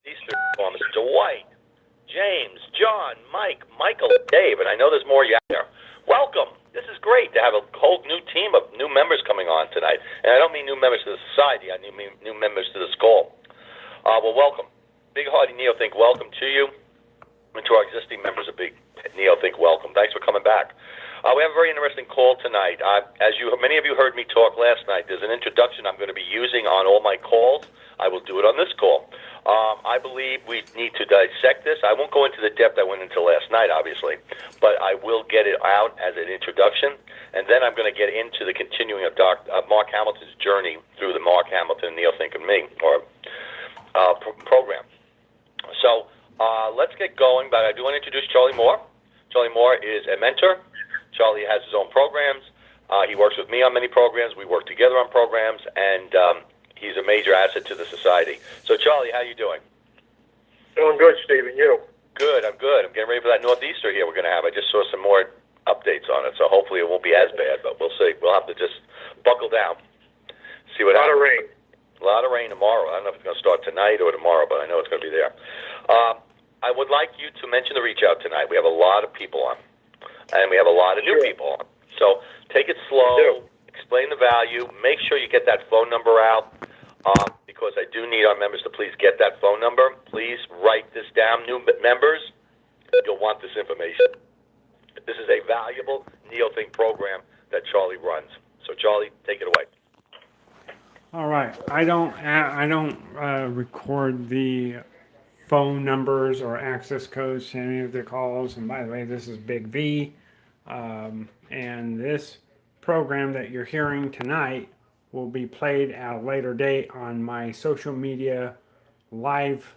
Easter performance. Dwight, James, John, Mike, Michael, Dave, and I know there's more you out there. Welcome. This is great to have a whole new team of new members coming on tonight. And I don't mean new members to the society. I mean new members to the school. Well, welcome. Big Hearty Neothink, welcome to you. And to our existing members, a big Neothink welcome. Thanks for coming back. We have a very interesting call tonight. Many of you heard me talk last night, there's an introduction I'm going to be using on all my calls. I will do it on this call. I believe we need to dissect this. I won't go into the depth I went into last night, obviously, but I will get it out as an introduction, and then I'm going to get into the continuing of Mark Hamilton's journey through the Mark Hamilton, Neothink, and Me, or program. So let's get going, but I do want to introduce Charlie Moore. Charlie Moore is a mentor. Charlie has his own programs. He works with me on many programs. We work together on programs, and he's a major asset to the society. So, Charlie, how you doing? Doing good, Stephen. You? Good. I'm good. I'm getting ready for that Northeaster here we're going to have. I just saw some more updates on it, so hopefully it won't be as bad, but we'll see. We'll have to just buckle down, see what happens. A lot of rain. A lot of rain tomorrow. I don't know if it's going to start tonight or tomorrow, but I know it's going to be there. I would like you to mention the reach out tonight. We have a lot of people on, and we have a lot of new people on. So take it slow, explain the value, make sure you get that phone number out, because I do need our members to please get that phone number. Please write this down. New members, you'll want this information. This is a valuable Neothink program that Charlie runs. So Charlie, take it away. All right. I don't record the phone numbers or access codes to any of the calls. And by the way, this is Big V. And this program that you're hearing tonight will be played at a later date on my social media live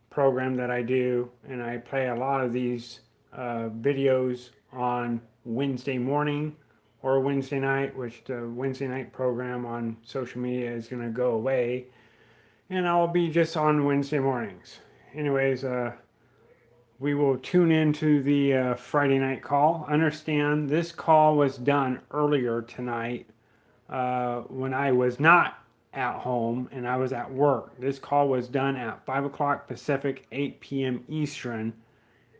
program that I do. And I play a lot of these videos on Wednesday morning or Wednesday night, which the Wednesday night program on social media is going to go away. And I'll be just on Wednesday mornings. Anyways, we will tune into the Friday night call. Understand this call was done earlier tonight when I was not at home and I was at work. This call was done at 5 o'clock Pacific, 8 p.m. Eastern.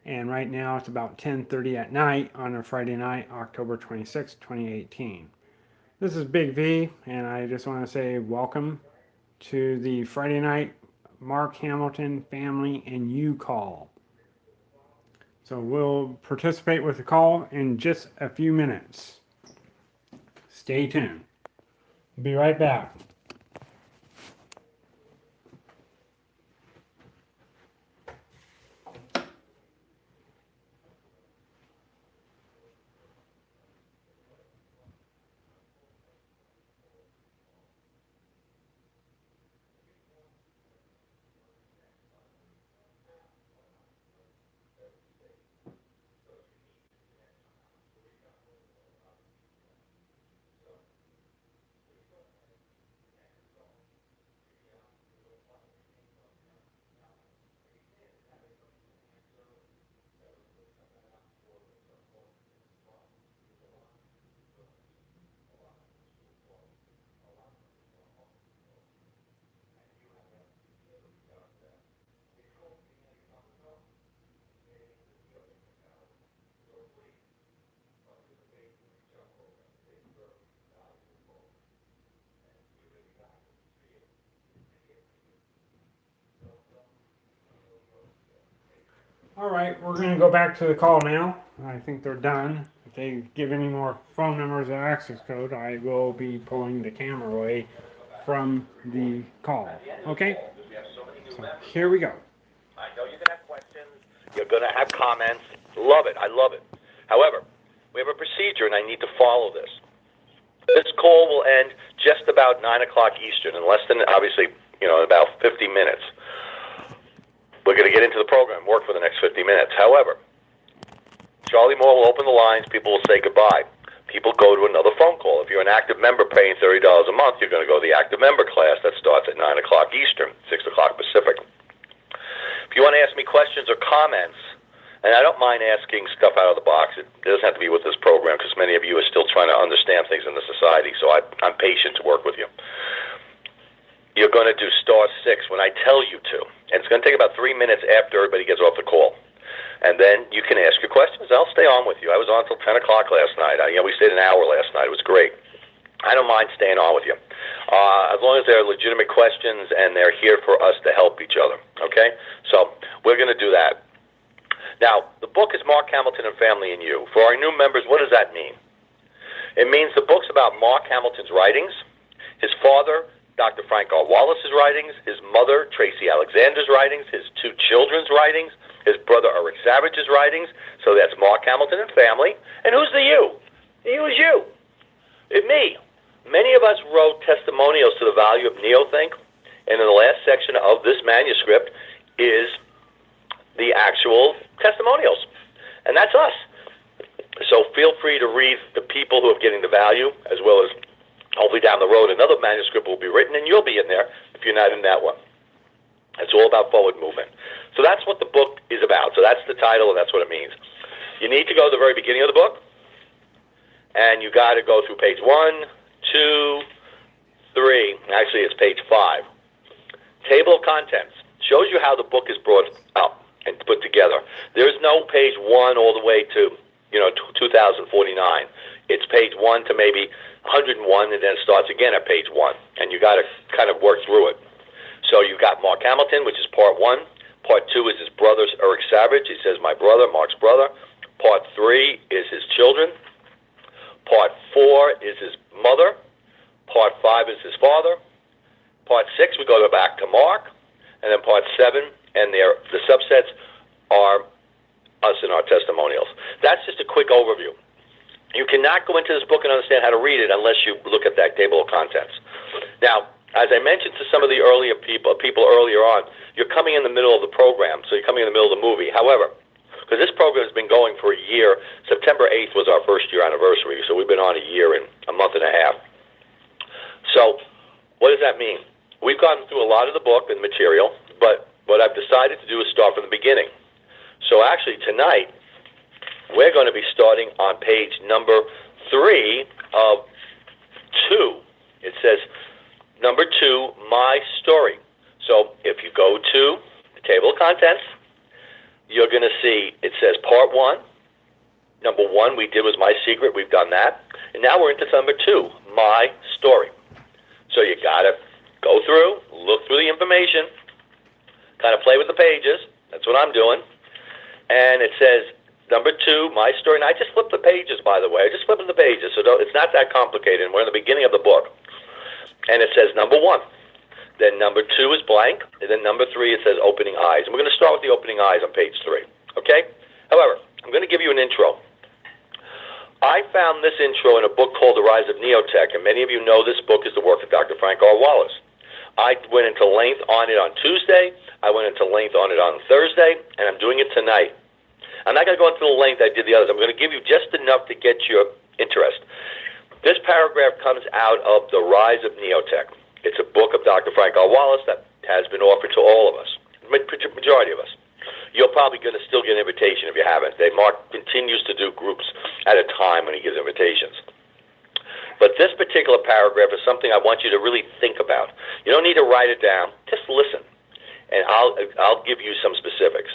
And right now it's about 10:30 at night on a Friday night, October 26, 2018. This is Big V, and I just want to say welcome to the Friday night Mark Hamilton Family and You call. So we'll participate with the call in just a few minutes. Stay tuned. Be right back. All right, we're going to go back to the call now. I think they're done. If they give any more phone numbers or access code, I will be pulling the camera away from the call. Okay? So here we go. I know you're going to have questions. You're going to have comments. Love it. I love it. However, we have a procedure, and I need to follow this. This call will end just about 9 o'clock Eastern, in less than, obviously, about 50 minutes. We're going to get into the program, work for the next 50 minutes. However, Charlie Moore will open the lines. People will say goodbye. People go to another phone call. If you're an active member paying $30 a month, you're going to go to the active member class that starts at 9 o'clock Eastern, 6 o'clock Pacific. If you want to ask me questions or comments, and I don't mind asking stuff out of the box. It doesn't have to be with this program because many of you are still trying to understand things in the society, so I'm patient to work with you. You're going to do *6 when I tell you to. And it's going to take about 3 minutes after everybody gets off the call. And then you can ask your questions. I'll stay on with you. I was on until 10 o'clock last night. We stayed an hour last night. It was great. I don't mind staying on with you. As long as they're legitimate questions and they're here for us to help each other. Okay? So we're going to do that. Now, the book is Mark Hamilton and Family and You. For our new members, what does that mean? It means the book's about Mark Hamilton's writings, his father, Dr. Frank R. Wallace's writings, his mother, Tracy Alexander's writings, his 2 children's writings, his brother Eric Savage's writings. So that's Mark Hamilton and Family. And who's the you? The you is you. It's me. Many of us wrote testimonials to the value of Neothink, and in the last section of this manuscript is the actual testimonials. And that's us. So feel free to read the people who are getting the value, as well as hopefully down the road another manuscript will be written, and you'll be in there if you're not in that one. It's all about forward movement. So that's what the book is about. So that's the title, and that's what it means. You need to go to the very beginning of the book, and you got to go through page 1, 2, 3. Actually, it's page 5. Table of contents shows you how the book is brought up and put together. There's no page 1 all the way to 2049. It's page 1 to maybe 101, and then it starts again at page 1, and you got to kind of work through it. So you got Mark Hamilton, which is part 1. Part 2 is his brother, Eric Savage. He says, my brother, Mark's brother. Part 3 is his children. Part 4 is his mother. Part 5 is his father. Part 6, we go back to Mark. And then part 7, and the subsets are us and our testimonials. That's just a quick overview. You cannot go into this book and understand how to read it unless you look at that table of contents. Now, as I mentioned to some of the earlier people earlier on, you're coming in the middle of the program, so you're coming in the middle of the movie. However, because this program has been going for a year, September 8th was our first year anniversary, so we've been on a year and a month and a half. So what does that mean? We've gone through a lot of the book and material, but what I've decided to do is start from the beginning. So actually tonight, we're going to be starting on page number 3 of 2. It says, number 2, My Story. So if you go to the table of contents, you're going to see it says part 1. Number 1 we did was My Secret. We've done that. And now we're into number 2, My Story. So you got to go through, look through the information, kind of play with the pages. That's what I'm doing. And it says number 2, My Story. And I just flipped the pages, by the way. I just flipped the pages, so it's not that complicated. And we're in the beginning of the book. And it says number 1. Then number 2 is blank. And then number 3, it says Opening Eyes. And we're going to start with the Opening Eyes on page 3. Okay? However, I'm going to give you an intro. I found this intro in a book called The Rise of Neotech, and many of you know this book is the work of Dr. Frank R. Wallace. I went into length on it on Tuesday. I went into length on it on Thursday, and I'm doing it tonight. I'm not going to go into the length I did the others. I'm going to give you just enough to get your interest. This paragraph comes out of The Rise of Neotech. It's a book of Dr. Frank R. Wallace that has been offered to all of us, majority of us. You're probably going to still get an invitation if you haven't. Mark continues to do groups at a time when he gives invitations. But this particular paragraph is something I want you to really think about. You don't need to write it down. Just listen, and I'll give you some specifics.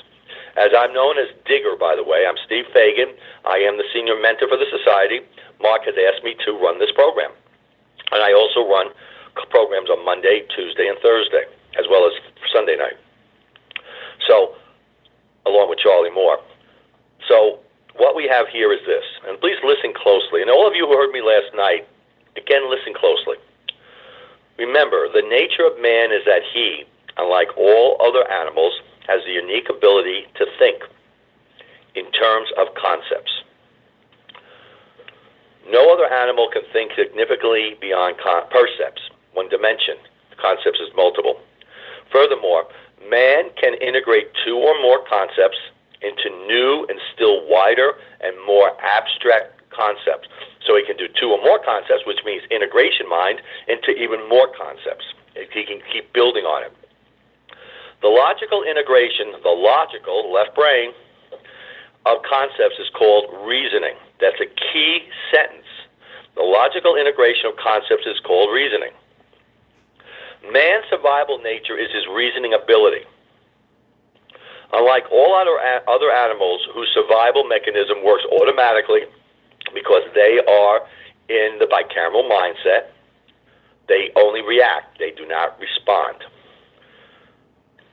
As I'm known as Digger, by the way, I'm Steve Fagan. I am the senior mentor for the society. Mark has asked me to run this program. And I also run programs on Monday, Tuesday, and Thursday, as well as Sunday night. So, along with Charlie Moore. So, what we have here is this, and please listen closely. And all of you who heard me last night, again, listen closely. Remember, the nature of man is that he, unlike all other animals, has the unique ability to think in terms of concepts. No other animal can think significantly beyond percepts, one dimension. Concepts is multiple. Furthermore, man can integrate 2 or more concepts into new and still wider and more abstract concepts. So he can do 2 or more concepts, which means integration mind, into even more concepts. He can keep building on it. The logical integration, the logical left brain of concepts is called reasoning. That's a key sentence. The logical integration of concepts is called reasoning. Man's survival nature is his reasoning ability. Unlike all other animals whose survival mechanism works automatically because they are in the bicameral mindset, they only react. They do not respond.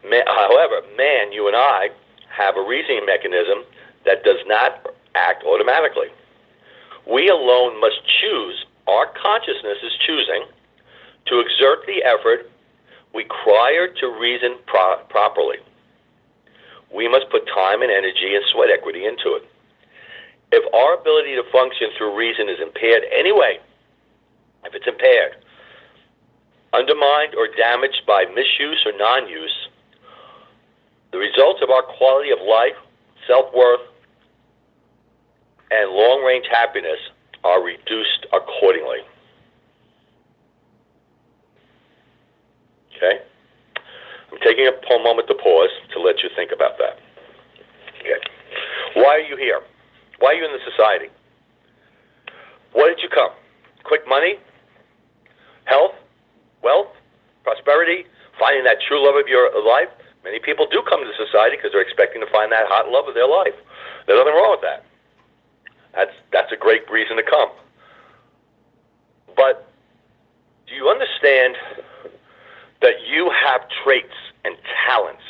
However, man, you and I, have a reasoning mechanism that does not act automatically. We alone must choose, our consciousness is choosing, to exert the effort required to reason properly. We must put time and energy and sweat equity into it. If our ability to function through reason is impaired anyway, if it's impaired, undermined or damaged by misuse or non-use, the results of our quality of life, self-worth, and long-range happiness are reduced accordingly. Okay? I'm taking a moment to pause to let you think about that. Okay. Why are you here? Why are you in the society? Why did you come? Quick money? Health? Wealth? Prosperity? Finding that true love of your life? Many people do come to society because they're expecting to find that hot love of their life. There's nothing wrong with that. That's a great reason to come. But do you understand that you have traits and talents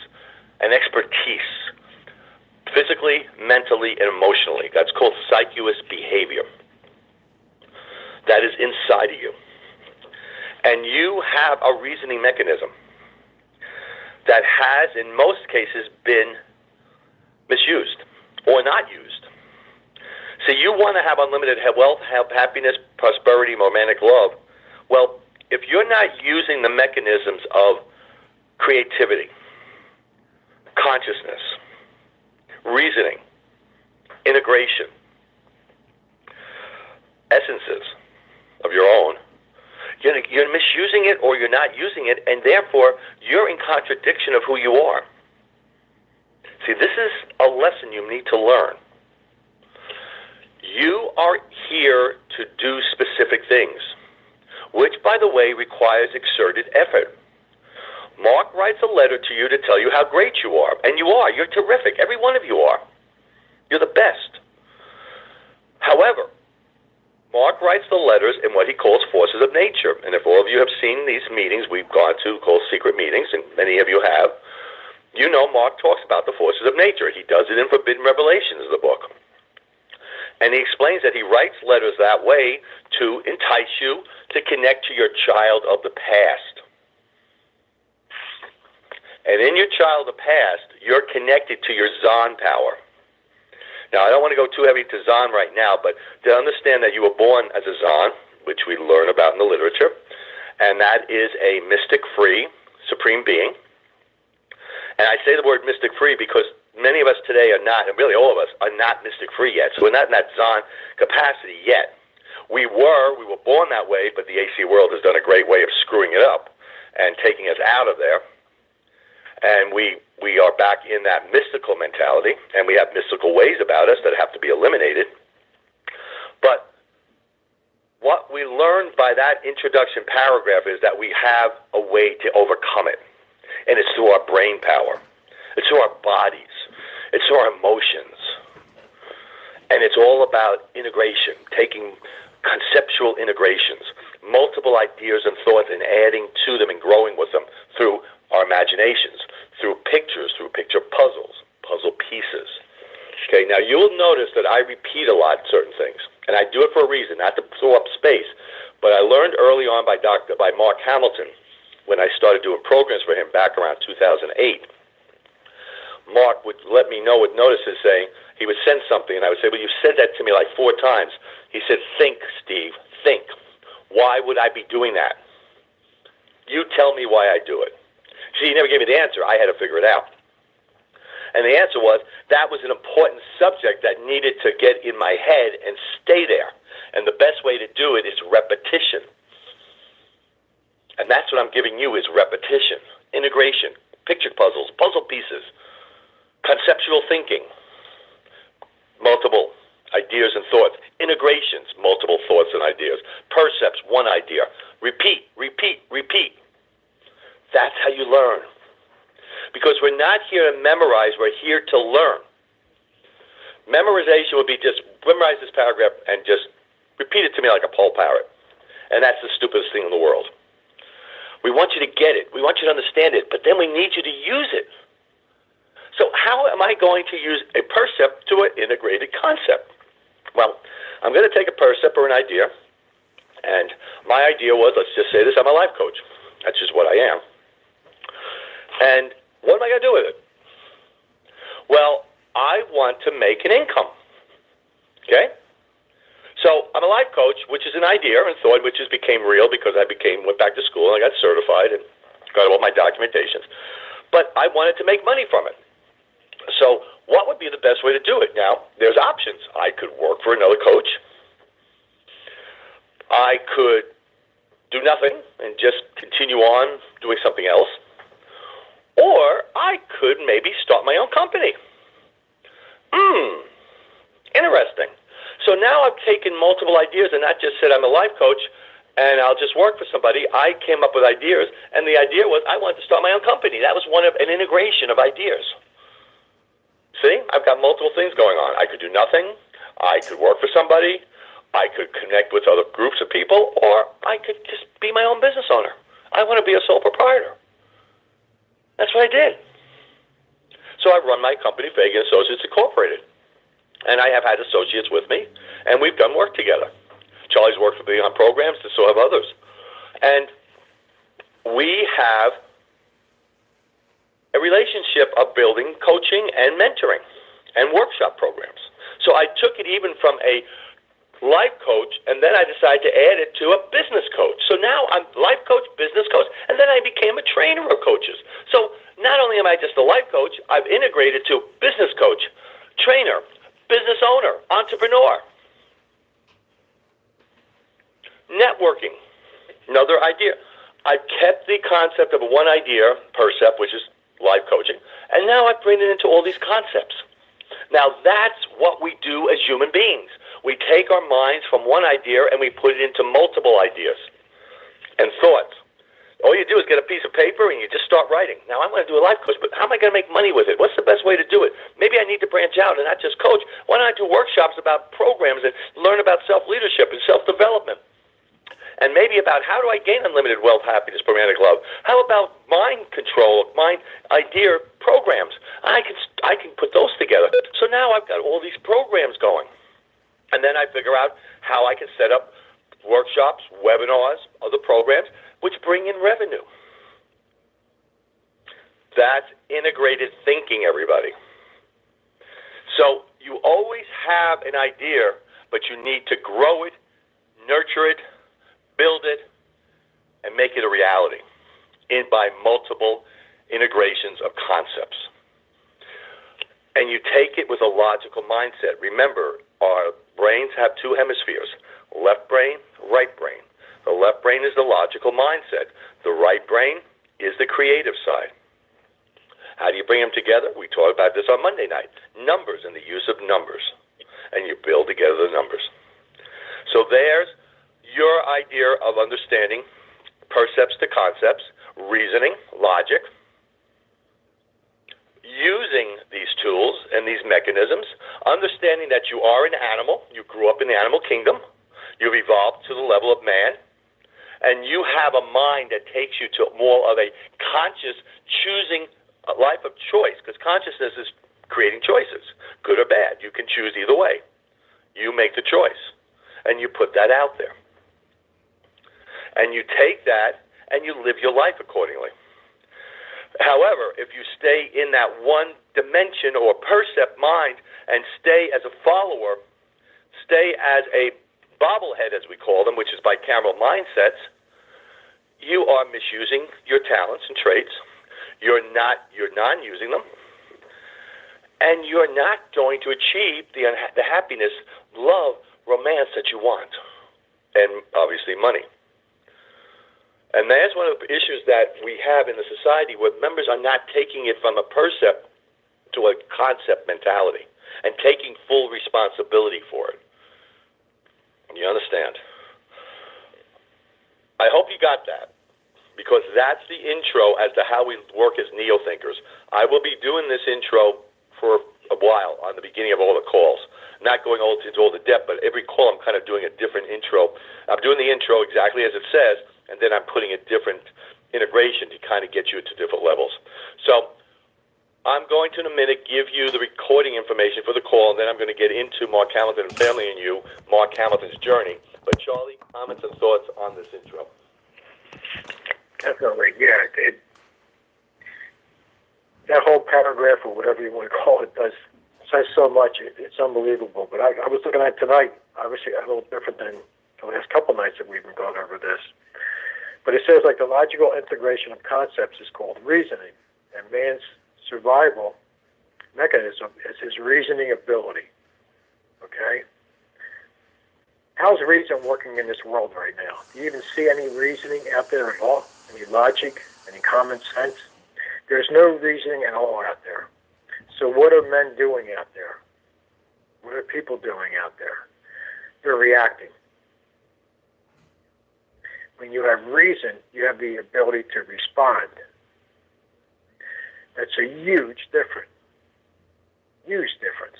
and expertise physically, mentally, and emotionally? That's called psychous behavior. That is inside of you. And you have a reasoning mechanism that has, in most cases, been misused or not used. So you want to have unlimited wealth, happiness, prosperity, romantic love. Well, if you're not using the mechanisms of creativity, consciousness, reasoning, integration, essences of your own, you're misusing it or you're not using it, and therefore you're in contradiction of who you are. See, this is a lesson you need to learn. You are here to do specific things, which, by the way, requires exerted effort. Mark writes a letter to you to tell you how great you are, and you are. You're terrific. Every one of you are. You're the best. However, Mark writes the letters in what he calls forces of nature. And if all of you have seen these meetings we've gone to called secret meetings, and many of you have, you know Mark talks about the forces of nature. He does it in Forbidden Revelations, the book. And he explains that he writes letters that way to entice you to connect to your child of the past. And in your child of the past, you're connected to your Zon power. Now, I don't want to go too heavy to Zon right now, but to understand that you were born as a Zon, which we learn about in the literature, and that is a mystic-free supreme being. And I say the word mystic-free because many of us today are not, and really all of us, are not mystic-free yet. So we're not in that Zon capacity yet. We were born that way, but the AC world has done a great way of screwing it up and taking us out of there. And we are back in that mystical mentality, and we have mystical ways about us that have to be eliminated. But what we learned by that introduction paragraph is that we have a way to overcome it. And it's through our brain power. It's through our bodies. It's through our emotions. And it's all about integration, taking conceptual integrations, multiple ideas and thoughts, and adding to them and growing with them through our imaginations, through pictures, through picture puzzles, puzzle pieces. Okay, now you'll notice that I repeat a lot certain things, and I do it for a reason, not to throw up space. But I learned early on by Mark Hamilton, when I started doing programs for him back around 2008. Mark would let me know with notices saying, he would send something, and I would say, well, you said that to me like 4 times. He said, think, Steve, think. Why would I be doing that? You tell me why I do it. See, he never gave me the answer. I had to figure it out. And the answer was, that was an important subject that needed to get in my head and stay there. And the best way to do it is repetition. And that's what I'm giving you is repetition, integration, picture puzzles, puzzle pieces, conceptual thinking, multiple ideas and thoughts, integrations, multiple thoughts and ideas, percepts, one idea, repeat, repeat, repeat. That's how you learn. Because we're not here to memorize, we're here to learn. Memorization would be just memorize this paragraph and just repeat it to me like a poll parrot. And that's the stupidest thing in the world. We want you to get it. We want you to understand it. But then we need you to use it. So how am I going to use a percept to an integrated concept? Well, I'm going to take a percept or an idea. And my idea was, let's just say this, I'm a life coach. That's just what I am. And what am I going to do with it? Well, I want to make an income. Okay? So I'm a life coach, which is an idea and thought, which just became real because I went back to school and I got certified and got all my documentations. But I wanted to make money from it. So what would be the best way to do it? Now, there's options. I could work for another coach. I could do nothing and just continue on doing something else. Or I could maybe start my own company. Interesting. So now I've taken multiple ideas and not just said I'm a life coach and I'll just work for somebody. I came up with ideas, and the idea was I wanted to start my own company. That was one of an integration of ideas. See, I've got multiple things going on. I could do nothing. I could work for somebody. I could connect with other groups of people, or I could just be my own business owner. I want to be a sole proprietor. That's what I did. So I run my company, Fagan Associates Incorporated. And I have had associates with me, and we've done work together. Charlie's worked with me on programs, and so have others. And we have a relationship of building coaching and mentoring and workshop programs. So I took it even from a life coach, and then I decided to add it to a business coach. So now I'm life coach, business coach, and then I became a trainer of coaches. So not only am I just a life coach, I've integrated to business coach, trainer, business owner, entrepreneur. Networking, another idea. I've kept the concept of one idea, percept, which is life coaching, and now I bring it into all these concepts. Now that's what we do as human beings. We take our minds from one idea and we put it into multiple ideas and thoughts. All you do is get a piece of paper and you just start writing. Now, I want to do a life coach, but how am I going to make money with it? What's the best way to do it? Maybe I need to branch out and not just coach. Why don't I do workshops about programs and learn about self-leadership and self-development? And maybe about how do I gain unlimited wealth, happiness, romantic love? How about mind control, mind idea programs? I can put those together. So now I've got all these programs going. And then I figure out how I can set up workshops, webinars, other programs, which bring in revenue. That's integrated thinking, everybody. So you always have an idea, but you need to grow it, nurture it, build it, and make it a reality by multiple integrations of concepts. And you take it with a logical mindset. Remember, our brains have two hemispheres, left brain, right brain. The left brain is the logical mindset. The right brain is the creative side. How do you bring them together? We talked about this on Monday night. Numbers and the use of numbers. And you build together the numbers. So there's your idea of understanding percepts to concepts, reasoning, logic, using these tools and these mechanisms, understanding that you are an animal, you grew up in the animal kingdom, you've evolved to the level of man, and you have a mind that takes you to more of a conscious choosing a life of choice, because consciousness is creating choices, good or bad. You can choose either way. You make the choice, and you put that out there. And you take that, and you live your life accordingly. However, if you stay in that one dimension or percept mind and stay as a follower, stay as a bobblehead, as we call them, which is bicameral mindsets, you are misusing your talents and traits. You're non-using them, and you're not going to achieve the happiness, love, romance that you want, and obviously money. And that's one of the issues that we have in the society, where members are not taking it from a percept to a concept mentality and taking full responsibility for it. You understand? I hope you got that, because that's the intro as to how we work as neo-thinkers. I will be doing this intro for a while on the beginning of all the calls. Not going into all the depth, but every call I'm kind of doing a different intro. I'm doing the intro exactly as it says, and then I'm putting a different integration to kind of get you to different levels. So I'm going to, in a minute, give you the recording information for the call, and then I'm going to get into Mark Hamilton and Family and You, Mark Hamilton's journey. But Charlie, comments and thoughts on this intro? Definitely, yeah. That whole paragraph, or whatever you want to call it, says so much. It's unbelievable. But I was looking at tonight, obviously a little different than the last couple nights that we've been going over this. But it says, like, the logical integration of concepts is called reasoning, and man's survival mechanism is his reasoning ability. Okay? How's reason working in this world right now? Do you even see any reasoning out there at all? Any logic? Any common sense? There's no reasoning at all out there. So what are men doing out there? What are people doing out there? They're reacting. When you have reason, you have the ability to respond. That's a huge difference. Huge difference.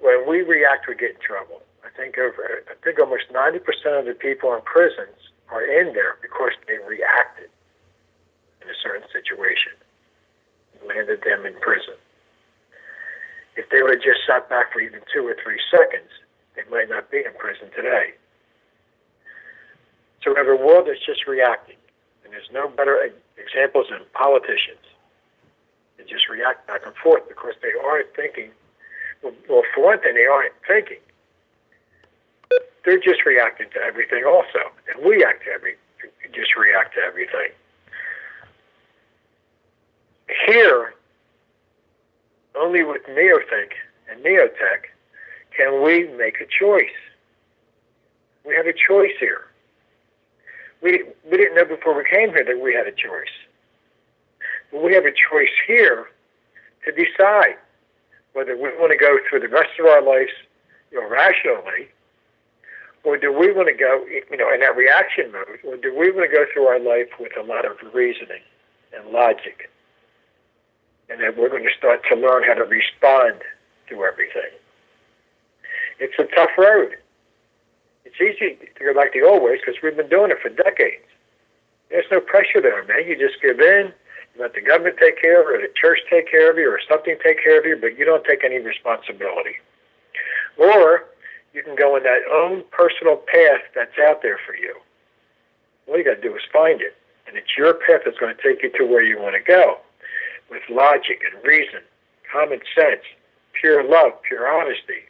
When we react, we get in trouble. I think almost 90% of the people in prisons are in there because they reacted in a certain situation. Landed them in prison. If they would have just sat back for even 2 or 3 seconds, they might not be in prison today. So we have a world that's just reacting. And there's no better examples than politicians. They just react back and forth because they aren't thinking. Well, for one thing, they aren't thinking. They're just reacting to everything also. And we just react to everything. Here, only with Neothink and Neotech can we make a choice. We have a choice here. We didn't know before we came here that we had a choice. But we have a choice here to decide whether we want to go through the rest of our lives rationally, or do we want to go in that reaction mode, or do we want to go through our life with a lot of reasoning and logic? And then we're going to start to learn how to respond to everything. It's a tough road. It's easy to go back the old ways because we've been doing it for decades. There's no pressure there, man. You just give in, you let the government take care of it, or the church take care of you, or something take care of you, but you don't take any responsibility. Or you can go in that own personal path that's out there for you. All you got to do is find it. And it's your path that's going to take you to where you want to go, with logic and reason, common sense, pure love, pure honesty,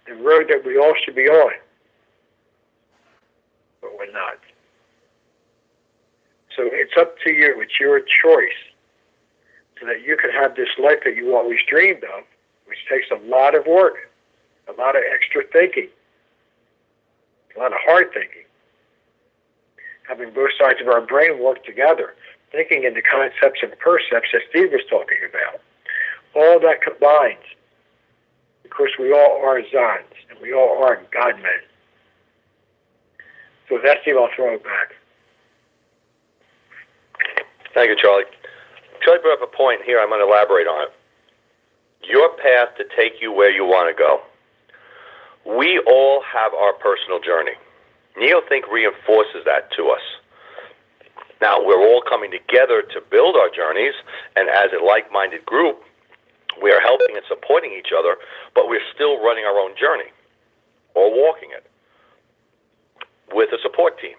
the road that we all should be on. But we're not. So it's up to you. It's your choice so that you can have this life that you always dreamed of, which takes a lot of work, a lot of extra thinking, a lot of hard thinking. Having both sides of our brain work together, thinking in the concepts and percepts that Steve was talking about. All that combines because we all are Zons and we all are God-men. So that's Steve, I'll throw it back. Thank you, Charlie. Charlie brought up a point here. I'm going to elaborate on it. Your path to take you where you want to go. We all have our personal journey. Neothink reinforces that to us. Now, we're all coming together to build our journeys, and as a like-minded group, we are helping and supporting each other, but we're still running our own journey, or walking it, with a support team.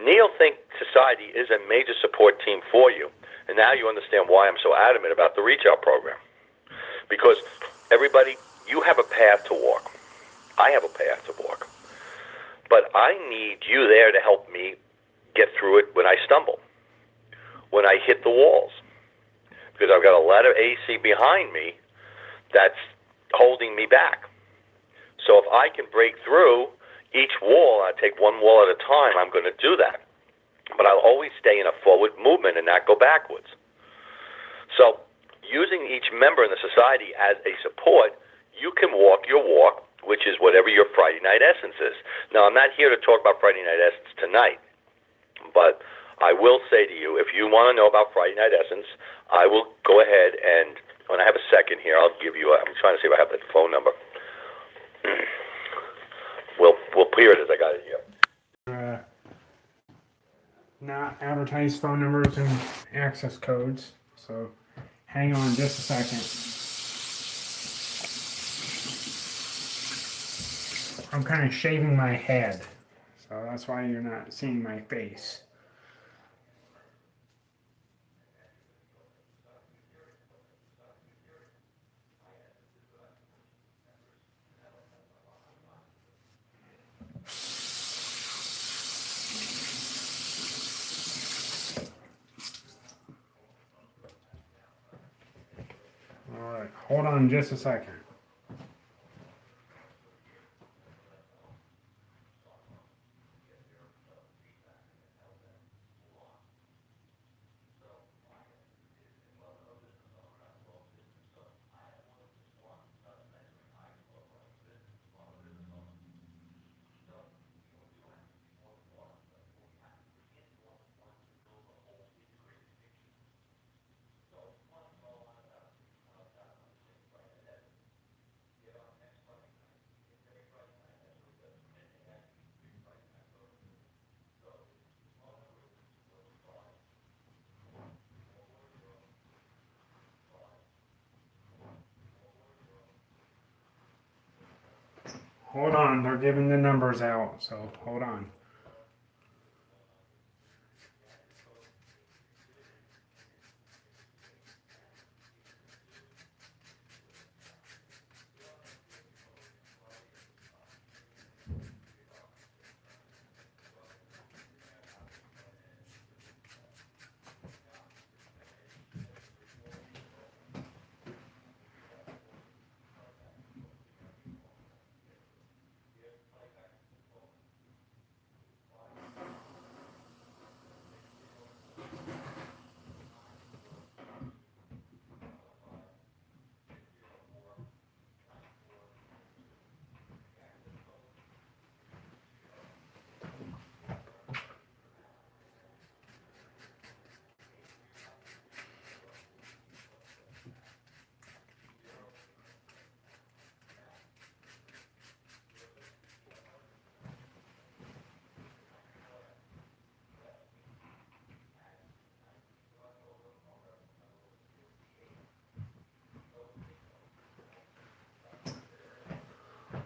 Neothink Society is a major support team for you, and now you understand why I'm so adamant about the Reach Out program. Because everybody, you have a path to walk. I have a path to walk. But I need you there to help me get through it when I stumble, when I hit the walls. Because I've got a lot of AC behind me that's holding me back. So if I can break through each wall, I take one wall at a time, I'm going to do that. But I'll always stay in a forward movement and not go backwards. So using each member in the society as a support, you can walk your walk, which is whatever your Friday Night Essence is. Now, I'm not here to talk about Friday Night Essence tonight. But I will say to you, if you want to know about Friday Night Essence, I will go ahead and, when I have a second here, I'll give you I'm trying to see if I have the phone number. We'll clear it as I got it here. Not advertise phone numbers and access codes. So hang on just a second. I'm kind of shaving my head, so that's why you're not seeing my face. All right, hold on just a second. Hold on, they're giving the numbers out, so hold on.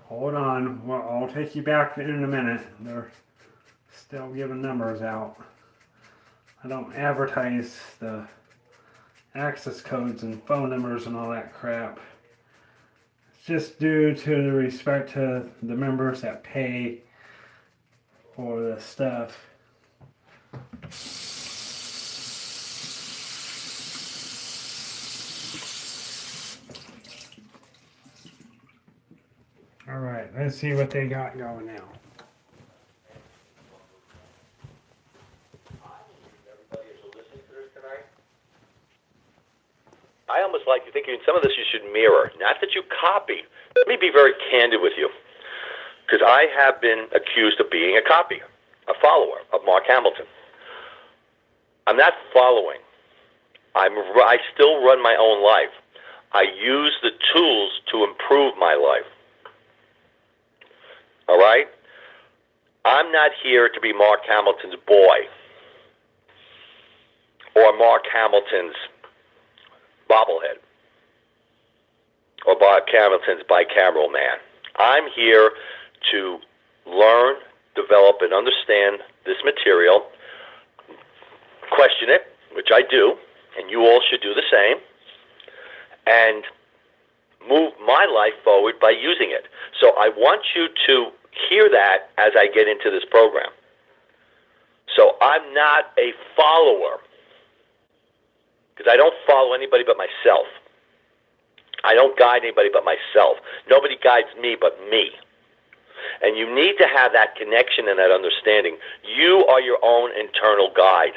Hold on, well, I'll take you back in a minute. They're still giving numbers out. I don't advertise the access codes and phone numbers and all that crap. It's just due to the respect to the members that pay for the stuff. All right, let's see what they got going now. I almost like to think some of this you should mirror, not that you copy. Let me be very candid with you, because I have been accused of being a copy, a follower of Mark Hamilton. I'm not following. I still run my own life. I use the tools to improve my life. All right? I'm not here to be Mark Hamilton's boy or Mark Hamilton's bobblehead or Mark Hamilton's bicameral man. I'm here to learn, develop, and understand this material, question it, which I do, and you all should do the same, and move my life forward by using it. So I want you to hear that as I get into this program. So I'm not a follower, because I don't follow anybody but myself. I don't guide anybody but myself. Nobody guides me but me. And you need to have that connection and that understanding. You are your own internal guide.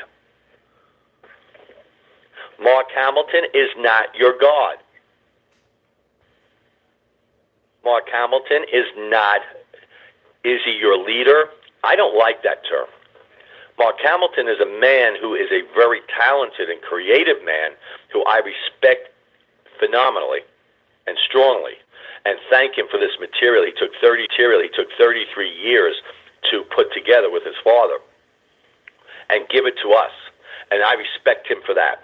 Mark Hamilton is not your God. Mark Hamilton is he your leader? I don't like that term. Mark Hamilton is a man who is a very talented and creative man who I respect phenomenally and strongly, and thank him for this material. He took 33 years to put together with his father and give it to us, and I respect him for that.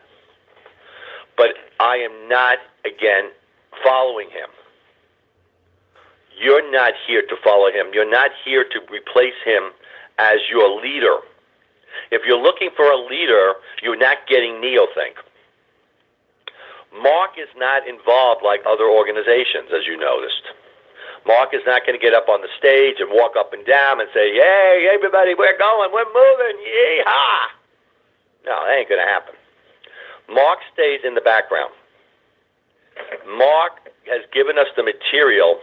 But I am not, again, following him. You're not here to follow him. You're not here to replace him as your leader. If you're looking for a leader, you're not getting NeoThink. Mark is not involved like other organizations, as you noticed. Mark is not going to get up on the stage and walk up and down and say, "Hey, everybody, we're going, we're moving, yee-haw." No, that ain't going to happen. Mark stays in the background. Mark has given us the material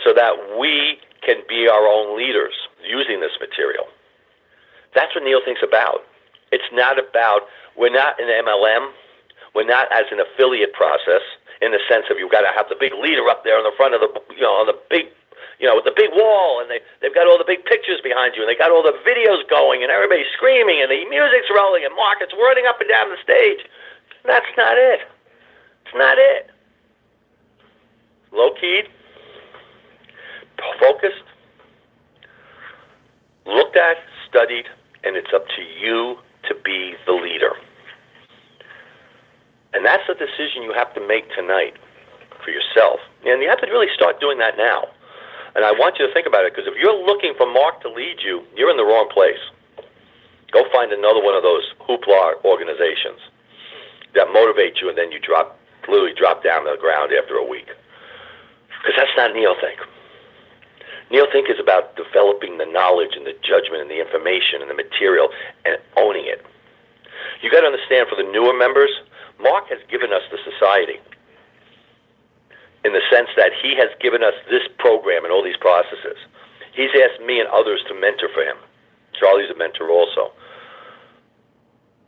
so that we can be our own leaders using this material. That's what NeoThink's about. It's not about, we're not an MLM. We're not as an affiliate process in the sense of you've got to have the big leader up there on the front of the, on the big, with the big wall, and they've got all the big pictures behind you, and they got all the videos going, and everybody's screaming, and the music's rolling, and Mark is running up and down the stage. That's not it. It's not it. Low-keyed, focused, looked at, studied, and it's up to you to be the leader. And that's the decision you have to make tonight for yourself. And you have to really start doing that now. And I want you to think about it, because if you're looking for Mark to lead you, you're in the wrong place. Go find another one of those hoopla organizations that motivate you, and then you literally drop down to the ground after a week. Because that's not NeoThink. NeoThink is about developing the knowledge and the judgment and the information and the material and owning it. You got to understand, for the newer members, Mark has given us the society in the sense that he has given us this program and all these processes. He's asked me and others to mentor for him. Charlie's a mentor also.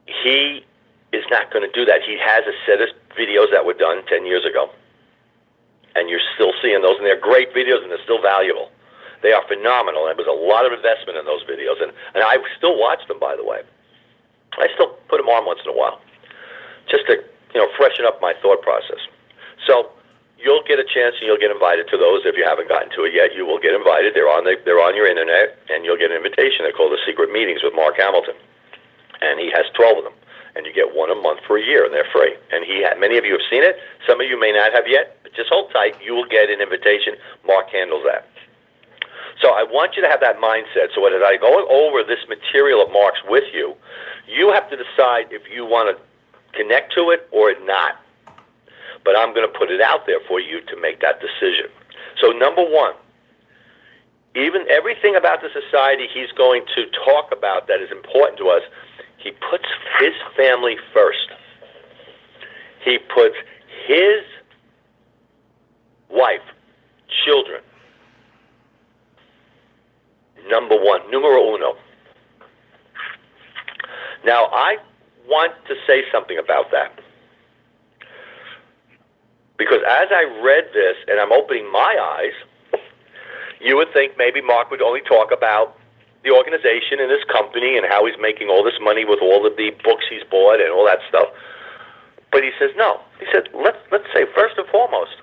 He is not going to do that. He has a set of videos that were done 10 years ago. And you're still seeing those, and they're great videos, and they're still valuable. They are phenomenal, and there was a lot of investment in those videos, and I still watch them, by the way. I still put them on once in a while, just to freshen up my thought process. So you'll get a chance, and you'll get invited to those. If you haven't gotten to it yet, you will get invited. They're on your internet, and you'll get an invitation. They're called the Secret Meetings with Mark Hamilton, and he has 12 of them. And you get one a month for a year, and they're free. And many of you have seen it. Some of you may not have yet, but just hold tight. You will get an invitation. Mark handles that. So I want you to have that mindset. So as I go over this material of Mark's with you, you have to decide if you want to connect to it or not. But I'm going to put it out there for you to make that decision. So number one, even everything about the society he's going to talk about that is important to us, he puts his family first. He puts his wife, children, number one, numero uno. Now, I want to say something about that. Because as I read this, and I'm opening my eyes, you would think maybe Mark would only talk about the organization and his company and how he's making all this money with all of the books he's bought and all that stuff. But he says, no. He said, let's say, first and foremost,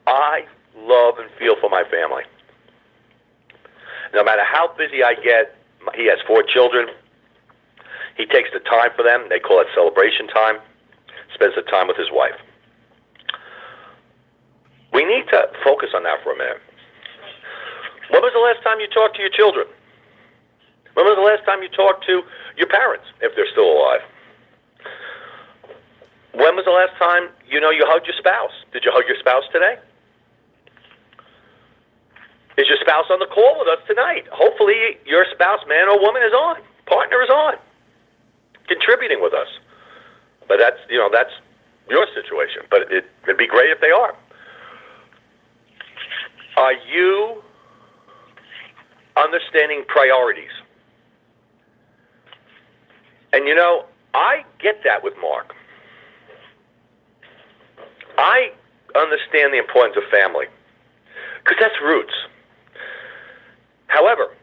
I love and feel for my family. No matter how busy I get, he has 4 children. He takes the time for them. They call it celebration time. Spends the time with his wife. We need to focus on that for a minute. When was the last time you talked to your children? When was the last time you talked to your parents, if they're still alive? When was the last time, you hugged your spouse? Did you hug your spouse today? Is your spouse on the call with us tonight? Hopefully your spouse, man or woman, is on. Partner is on. Contributing with us. But that's your situation. But it'd be great if they are. Are you understanding priorities? And I get that with Mark. I understand the importance of family, because that's roots. However,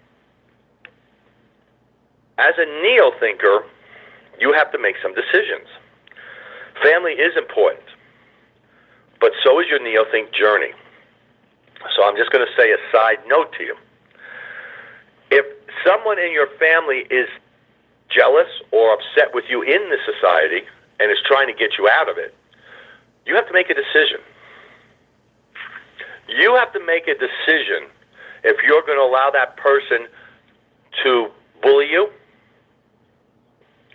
as a neo-thinker, you have to make some decisions. Family is important, but so is your neo-think journey. So I'm just going to say a side note to you. If someone in your family is jealous or upset with you in the society and is trying to get you out of it, you have to make a decision. You have to make a decision if you're going to allow that person to bully you,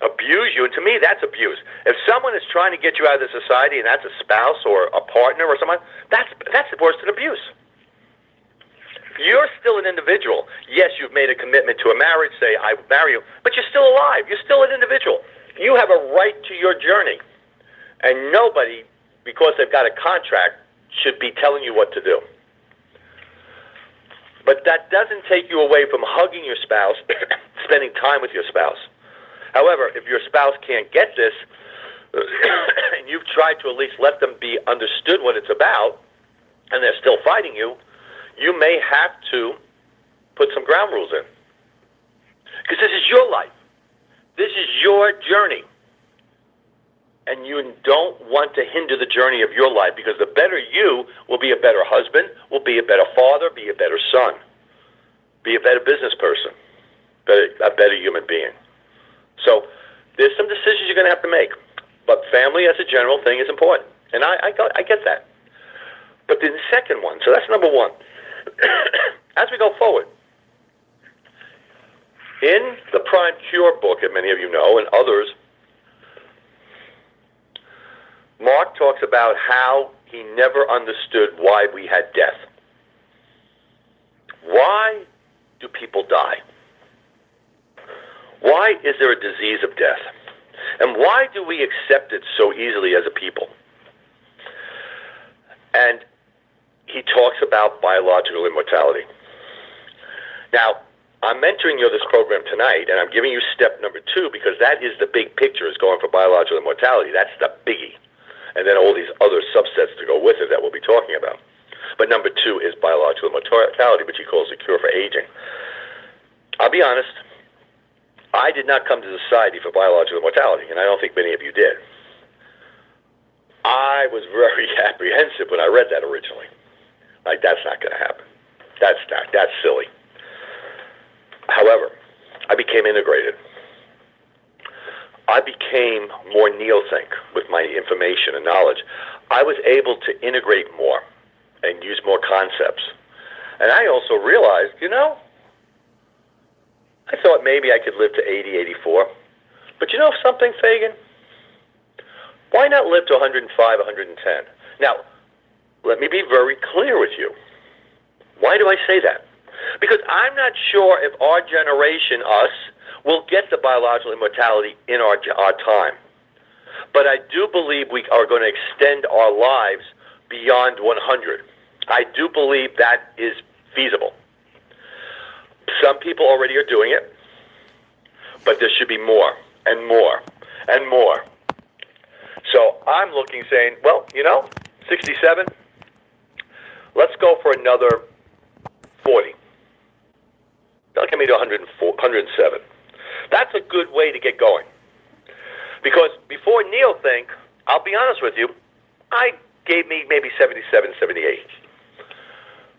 abuse you, and to me, that's abuse. If someone is trying to get you out of the society, and that's a spouse or a partner or someone, that's worse than abuse. You're still an individual. Yes, you've made a commitment to a marriage, say, I would marry you, but you're still alive. You're still an individual. You have a right to your journey. And nobody, because they've got a contract, should be telling you what to do. But that doesn't take you away from hugging your spouse, spending time with your spouse. However, if your spouse can't get this, and you've tried to at least let them be understood what it's about, and they're still fighting you, you may have to put some ground rules in. Because this is your life. This is your journey. And you don't want to hinder the journey of your life, because the better you will be a better husband, will be a better father, be a better son, be a better business person, a better human being. So there's some decisions you're going to have to make. But family as a general thing is important. And I get that. But the second one, so that's number one. As we go forward, in the Prime Cure book, and many of you know, and others, Mark talks about how he never understood why we had death. Why do people die? Why is there a disease of death? And why do we accept it so easily as a people? And he talks about biological immortality. Now, I'm mentoring you this program tonight, and I'm giving you step number 2, because that is the big picture, is going for biological immortality. That's the biggie. And then all these other subsets to go with it that we'll be talking about. But number 2 is biological immortality, which he calls the cure for aging. I'll be honest, I did not come to the Society for Biological Immortality, and I don't think many of you did. I was very apprehensive when I read that originally. Like, that's not going to happen. That's silly. However, I became integrated. I became more neo-think with my information and knowledge. I was able to integrate more and use more concepts. And I also realized, I thought maybe I could live to 80, 84. But you know something, Fagan? Why not live to 105, 110? Now, let me be very clear with you. Why do I say that? Because I'm not sure if our generation, us, will get the biological immortality in our time. But I do believe we are going to extend our lives beyond 100. I do believe that is feasible. Some people already are doing it, but there should be more and more and more. So I'm looking, saying, 67, let's go for another 40. That'll get me to 107. That's a good way to get going. Because before neo-think, I'll be honest with you, I gave me maybe 77, 78.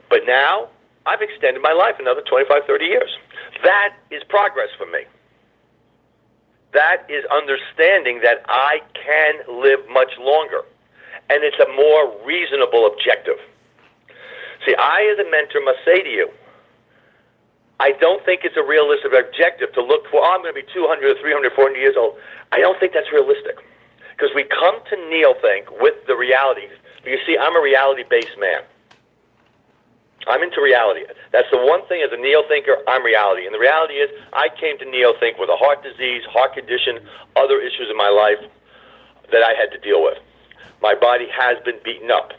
But now, I've extended my life another 25, 30 years. That is progress for me. That is understanding that I can live much longer. And it's a more reasonable objective. See, I as a mentor must say to you, I don't think it's a realistic objective to look for, I'm going to be 200 or 300, 400 years old. I don't think that's realistic. Because we come to neo-think with the reality. You see, I'm a reality-based man. I'm into reality. That's the one thing as a neo-thinker, I'm reality. And the reality is, I came to neo-think with a heart disease, heart condition, other issues in my life that I had to deal with. My body has been beaten up.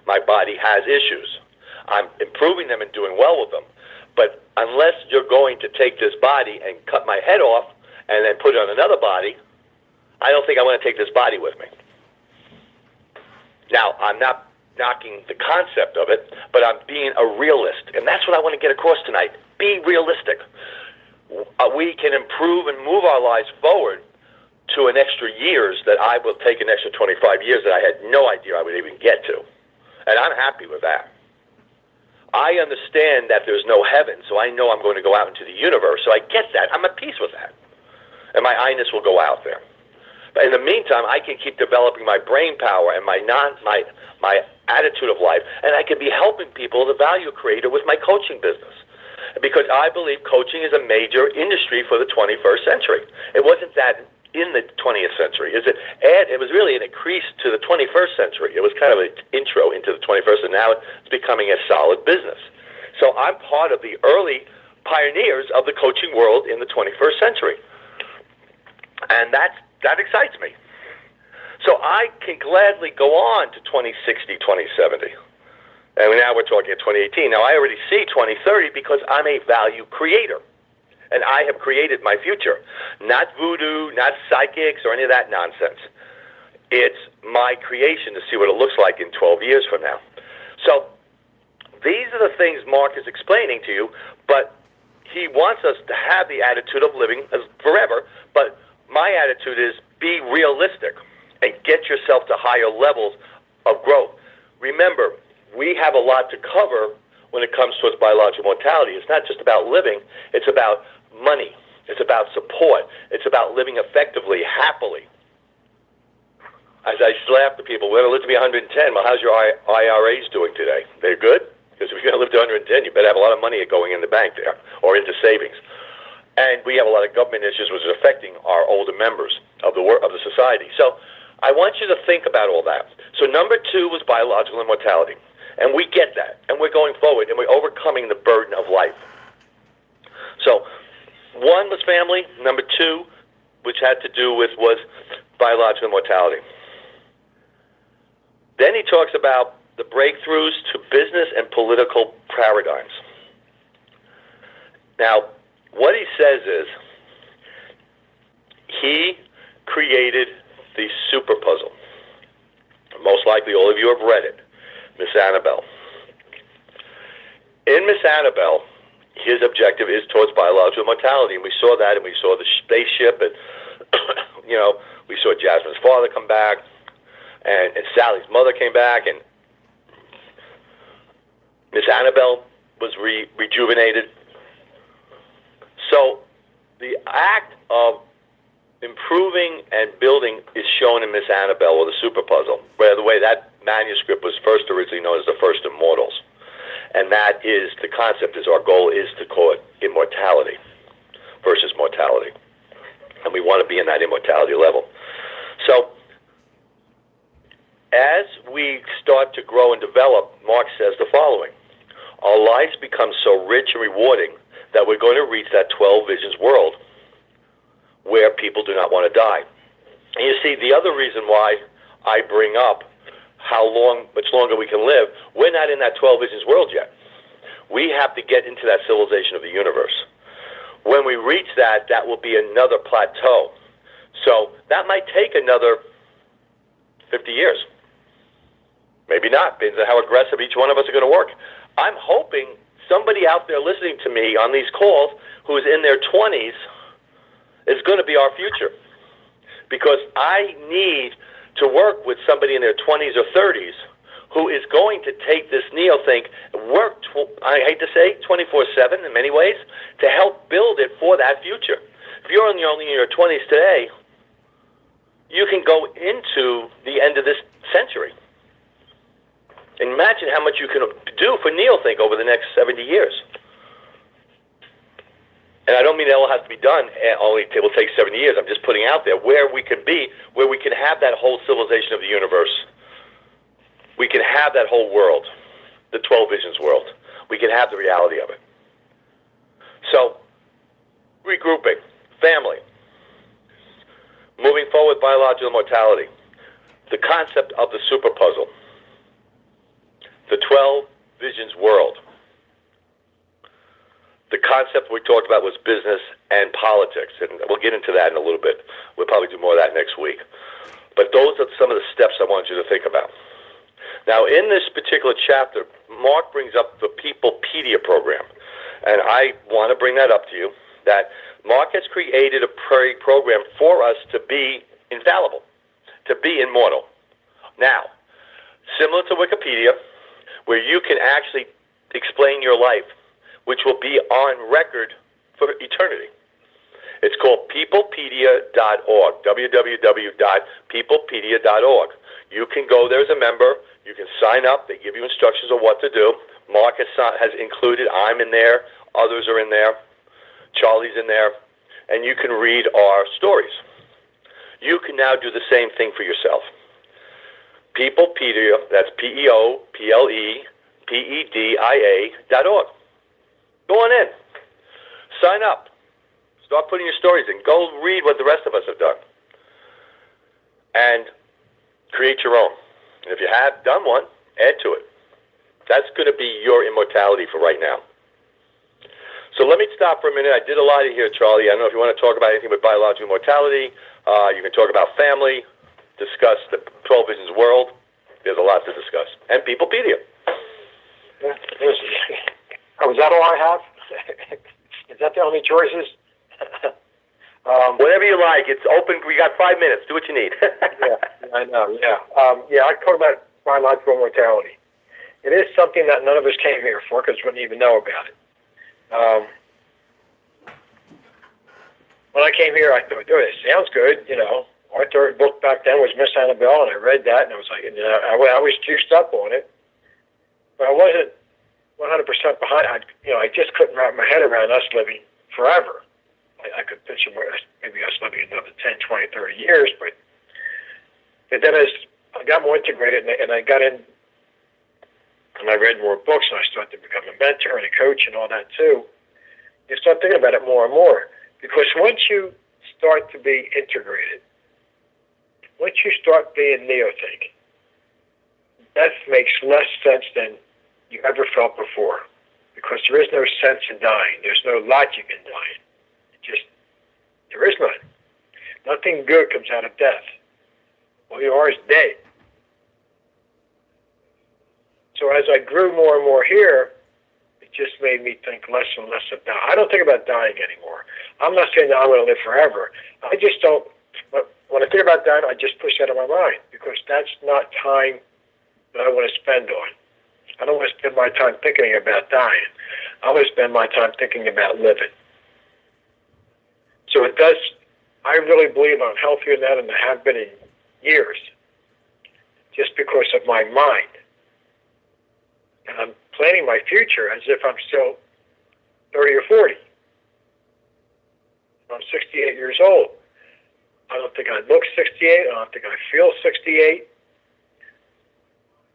My body has issues. I'm improving them and doing well with them. But unless you're going to take this body and cut my head off and then put it on another body, I don't think I want to take this body with me. Now, I'm not knocking the concept of it, but I'm being a realist. And that's what I want to get across tonight. Be realistic. we can improve and move our lives forward to an extra years that I will take an extra 25 years that I had no idea I would even get to. And I'm happy with that. I understand that there's no heaven, so I know I'm going to go out into the universe. So I get that. I'm at peace with that. And my I-ness will go out there. But in the meantime, I can keep developing my brain power and my attitude of life, and I can be helping people, the value creator, with my coaching business. Because I believe coaching is a major industry for the 21st century. It wasn't that in the 20th century. It was really an increase to the 21st century. It was kind of an intro into the 21st, and now it's becoming a solid business. So I'm part of the early pioneers of the coaching world in the 21st century. And that excites me. So I can gladly go on to 2060, 2070. And now we're talking at 2018. Now I already see 2030 because I'm a value creator. And I have created my future. Not voodoo, not psychics, or any of that nonsense. It's my creation to see what it looks like in 12 years from now. So these are the things Mark is explaining to you, but he wants us to have the attitude of living forever. But my attitude is be realistic and get yourself to higher levels of growth. Remember, we have a lot to cover when it comes towards biological mortality. It's not just about living. It's about money. It's about support. It's about living effectively, happily. As I laugh to people, we're going to live to be 110. Well, how's your IRAs doing today? They're good? Because if you're going to live to 110, you better have a lot of money going in the bank there or into savings. And we have a lot of government issues which is affecting our older members of the society. So I want you to think about all that. So number 2 was biological immortality. And we get that. And we're going forward. And we're overcoming the burden of life. So 1 was family. Number 2, which had to do with, was biological immortality. Then he talks about the breakthroughs to business and political paradigms. Now, what he says is he created the super puzzle. Most likely all of you have read it. Miss Annabelle. In Miss Annabelle, his objective is towards biological mortality, and we saw that, and we saw the spaceship, and we saw Jasmine's father come back, and Sally's mother came back, and Miss Annabelle was rejuvenated. So the act of improving and building is shown in Miss Annabelle, or the super puzzle. By the way, that manuscript was first originally known as the First Immortals. And that is, the concept is, our goal is to call it immortality versus mortality. And we want to be in that immortality level. So as we start to grow and develop, Mark says the following: our lives become so rich and rewarding that we're going to reach that 12 visions world where people do not want to die. And you see, the other reason why I bring up much longer we can live, we're not in that 12 visions world yet. We have to get into that civilization of the universe. When we reach that, that will be another plateau. So that might take another 50 years. Maybe not, depends on how aggressive each one of us are going to work. I'm hoping somebody out there listening to me on these calls who is in their 20s is going to be our future. Because I need to work with somebody in their 20s or 30s who is going to take this neothink and work, I hate to say, 24/7 in many ways, to help build it for that future. If you're only in your 20s today, you can go into the end of this century. Imagine how much you can do for neothink over the next 70 years. And I don't mean it all has to be done, only it will take 70 years. I'm just putting out there where we can be, where we can have that whole civilization of the universe. We can have that whole world, the 12 visions world. We can have the reality of it. So, regrouping, family, moving forward, biological mortality, the concept of the super puzzle, the 12 visions world. The concept we talked about was business and politics, and we'll get into that in a little bit. We'll probably do more of that next week. But those are some of the steps I want you to think about. Now, in this particular chapter, Mark brings up the Peoplepedia program, and I want to bring that up to you that Mark has created a program for us to be infallible, to be immortal. Now, similar to Wikipedia, where you can actually explain your life, which will be on record for eternity. It's called peoplepedia.org, www.peoplepedia.org. You can go there as a member. You can sign up. They give you instructions on what to do. Mark has included, I'm in there, others are in there, Charlie's in there, and you can read our stories. You can now do the same thing for yourself. Peoplepedia, that's peoplepedia.org. Go on in. Sign up. Start putting your stories in. Go read what the rest of us have done. And create your own. And if you have done one, add to it. That's going to be your immortality for right now. So let me stop for a minute. I did a lot here, Charlie. I don't know if you want to talk about anything with biological mortality. You can talk about family, discuss the 12 Visions world. There's a lot to discuss. And Peoplepedia. Yeah, was that all I have? Is that the only choices? Whatever you like. It's open. We got 5 minutes. Do what you need. Yeah, I know. Yeah, I talk about biological mortality. It is something that none of us came here for because we wouldn't even know about it. When I came here, I thought, "Oh, it sounds good." Our third book back then was Miss Annabelle, and I read that, and I was like, I was juiced up on it, but I wasn't 100% behind. I just couldn't wrap my head around us living forever. I could picture maybe us living another 10, 20, 30 years, but then as I got more integrated and I got in, and I read more books, and I started to become a mentor and a coach and all that too, you start thinking about it more and more. Because once you start to be integrated, once you start being neothink, death makes less sense than you ever felt before. Because there is no sense in dying. There's no logic in dying. There is none. Nothing good comes out of death. All you are is dead. So as I grew more and more here, it just made me think less and less of dying. I don't think about dying anymore. I'm not saying that I'm going to live forever. I just don't. When I think about dying, I just push that out of my mind because that's not time that I want to spend on. I don't want to spend my time thinking about dying. I want to spend my time thinking about living. So it does. I really believe I'm healthier now than I have been in years, just because of my mind. And I'm planning my future as if I'm still 30 or 40. I'm 68 years old. I don't think I look 68. I don't think I feel 68.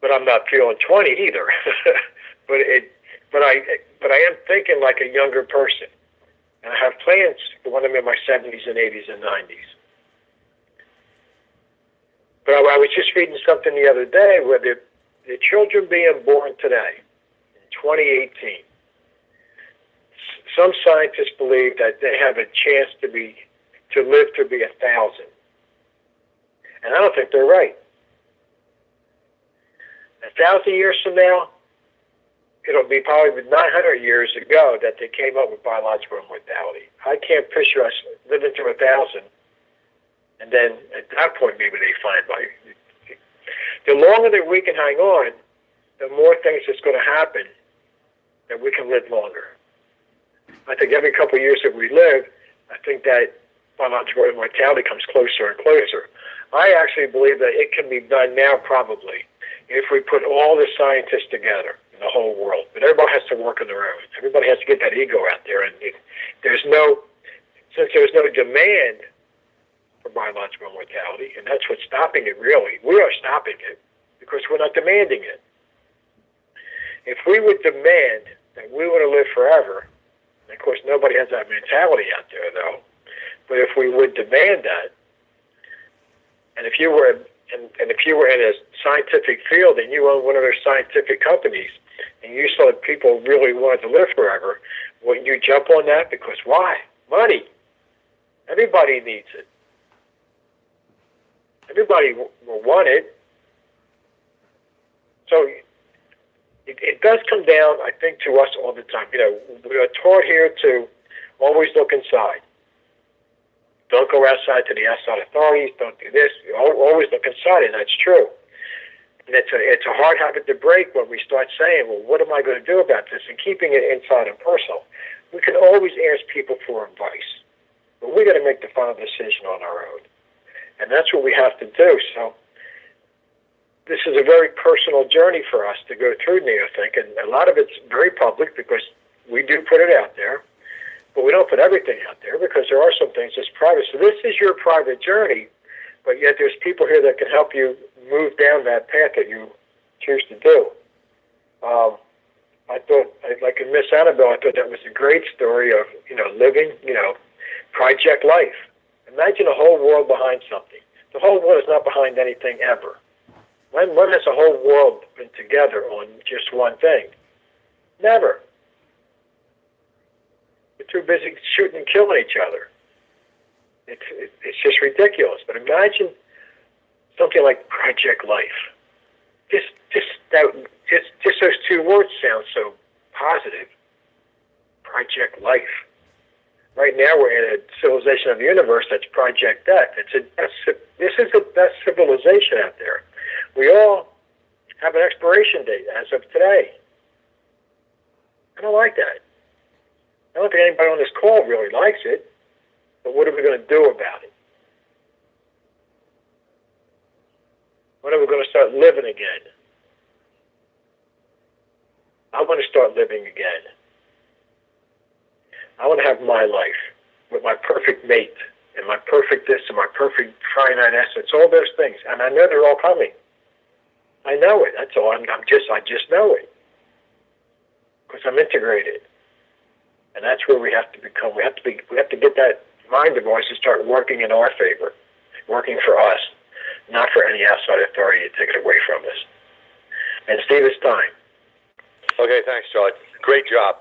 But I'm not feeling 20 either. but I am thinking like a younger person. And I have plans for when I'm in my 70s and 80s and 90s. But I was just reading something the other day where the children being born today, in 2018, some scientists believe that they have a chance to live to be 1,000. And I don't think they're right. 1,000 years from now, it'll be probably 900 years ago that they came up with biological immortality. I can't picture us living to 1,000, and then at that point maybe they find life. The longer that we can hang on, the more things that's going to happen that we can live longer. I think every couple of years that we live, I think that biological immortality comes closer and closer. I actually believe that it can be done now probably if we put all the scientists together in the whole world. But everybody has to work on their own. Everybody has to get that ego out there. And since there's no demand for biological immortality, and that's what's stopping it really. We are stopping it because we're not demanding it. If we would demand that we want to live forever, and of course nobody has that mentality out there though, but if we would demand that, and if you were in a scientific field and you owned one of those scientific companies and you saw that people really wanted to live forever, wouldn't you jump on that? Because why? Money. Everybody needs it. Everybody will want it. So it does come down, I think, to us all the time. We are taught here to Always look inside. Don't go outside to the outside authorities. Don't do this. Always look inside, and that's true. And it's a hard habit to break when we start saying, well, what am I going to do about this? And keeping it inside and personal. We can always ask people for advice, but we got to make the final decision on our own. And that's what we have to do. So this is a very personal journey for us to go through NeoThink, and a lot of it's very public because we do put it out there, but we don't put everything out there because there are some things that's private. So this is your private journey, but yet there's people here that can help you move down that path that you choose to do. I thought, like in Miss Annabelle, I thought that was a great story of, living, project life. Imagine a whole world behind something. The whole world is not behind anything ever. When has a whole world been together on just one thing? Never. We're too busy shooting and killing each other. It's just ridiculous. But imagine something like Project Life. Just those two words sound so positive. Project Life. Right now we're in a civilization of the universe that's Project Death. This is the best civilization out there. We all have an expiration date as of today. I don't like that. I don't think anybody on this call really likes it, but what are we going to do about it? When are we going to start living again? I want to start living again. I want to have my life with my perfect mate and my perfect this and my perfect finite essence, all those things. And I know they're all coming. I know it. That's all. I just know it. Because I'm integrated. And that's where we have to become. We have to get that mind of ours to start working in our favor, working for us, not for any outside authority to take it away from us. And Steve, it's time. Okay, thanks, Charlie. Great job.